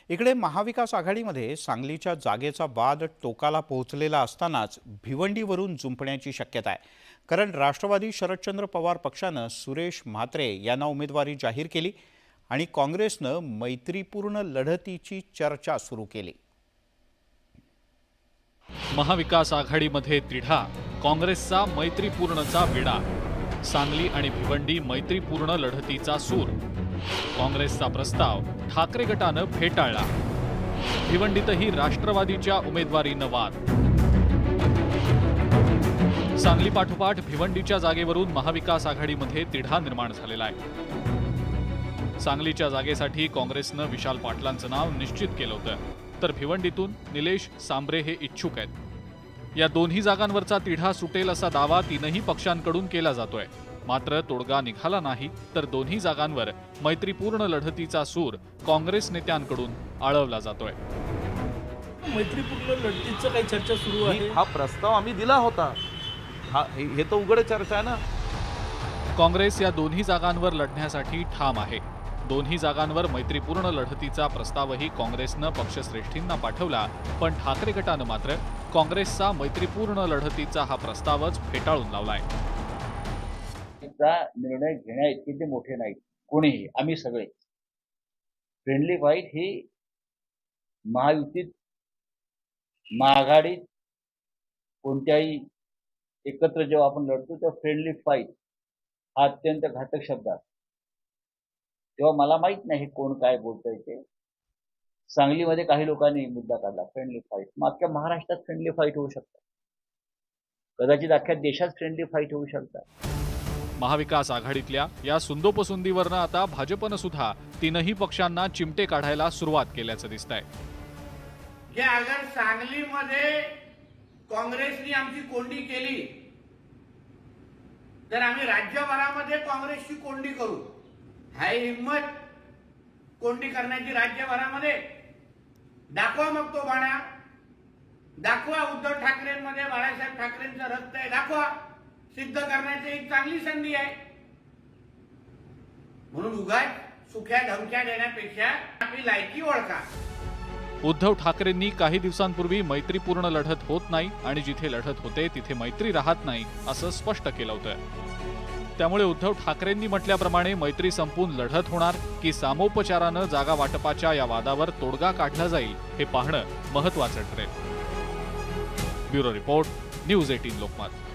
इकडे महाविकास आघाडीमध्ये सांगलीच्या जागेचा वाद टोकाला पोहोचलेला असतानाच भिवंडीवरून जुंपण्याची शक्यता आहे। कारण राष्ट्रवादी शरदचंद्र पवार पक्षाने सुरेश म्हात्रे यांना उमेदवारी जाहीर केली आणि काँग्रेसने मैत्रीपूर्ण लढतीची चर्चा सुरू केली। महाविकास आघाडीमध्ये तिढा, काँग्रेसचा मैत्रीपूर्णचा विडा। सांगली आणि भिवंडी मैत्रीपूर्ण लढतीचा सूर। काँग्रेसचा प्रस्ताव ठाकरे गटाने फेटाळला। भिवंडीतही राष्ट्रवादीच्या उमेदवारीने वाद। सांगली पाठोपाठ भिवंडीच्या जागेवरून महाविकास आघाडीमध्ये तिढा निर्माण झालेला आहे। सांगलीच्या जागेसाठी काँग्रेसने विशाल पाटलांचं नाव निश्चित केलं होतं, तर भिवंडीतून निलेश सांबरे हे इच्छुक आहेत। या दोन्ही जागांवरचा तिढा सुटेल असा दावा तीनही पक्षांकडून केला जातोय। मात्र तोडगा निघाला नाही, तर दोन्ही जागांवर मैत्रीपूर्ण लढतीचा सूर काँग्रेस नेत्यांकडून आळवला जातोय। मैत्रीपूर्ण लढतीचं काही चर्चा सुरू आहे? हा प्रस्ताव आम्ही दिला होता, हे तर उघड चर्चा आहे ना। काँग्रेस या दोन्ही जागांवर लढण्यासाठी ठाम आहे। दोन्ही जागांवर मैत्रीपूर्ण लढतीचा प्रस्तावही काँग्रेसने पक्षश्रेष्ठींना पाठवला, पण ठाकरे गटाने मात्र काँग्रेसचा मैत्रीपूर्ण लढतीचा हा प्रस्तावच फेटाळून लावलाय। निर्णय घेण्या इतके ते मोठे नाहीत कोणीही, आम्ही सगळे फ्रेंडली फाईट ही महायुतीत महाआघाडीत कोणत्याही एकत्र जेव्हा आपण लढतो तेव्हा फ्रेंडली फाईट हा अत्यंत घातक शब्द आहे। तेव्हा मला माहित नाही कोण काय बोलतंय ते। सांगलीमध्ये काही लोकांनी मुद्दा काढला फ्रेंडली फाईट, मग अख्ख्या महाराष्ट्रात फ्रेंडली फाईट होऊ शकतात, कदाचित अख्ख्या देशात फ्रेंडली फाईट होऊ शकतात। महाविकास आघाडीतल्या या सुंदोपसुंदीवरनं आता भाजपनं सुद्धा तीनही पक्षांना चिमटे काढायला सुरुवात केल्याचं दिसतंय। जे अगर सांगलीमध्ये काँग्रेसनी आमची कोंडी केली तर आम्ही राज्यभरामध्ये काँग्रेसची कोंडी करू। हाय हिम्मत कोंडी करण्याची राज्यभरामध्ये दाखवा, मग तो बाणा दाखवा। उद्धव ठाकरेंमध्ये बाळासाहेब ठाकरेंचं रक्त आहे, दाखवा। सिद्ध करण्याची एक चांगली संधी आहे, म्हणून उगाच सुख्या धमक्या देण्यापेक्षा आपली लायकी ओळखा। उद्धव ठाकरेंनी काही दिवसांपूर्वी मैत्रीपूर्ण लढत होत नाही आणि जिथे लढत होते तिथे मैत्री राहत नाही असं स्पष्ट केलं होतं। त्यामुळे उद्धव ठाकरेंनी म्हटल्याप्रमाणे मैत्री संपून लढत होणार की सामोपचारानं जागा वाटपाच्या या वादावर तोडगा काढला जाईल हे पाहणं महत्त्वाचं ठरेल। Bureau report, news 18 Lokmat.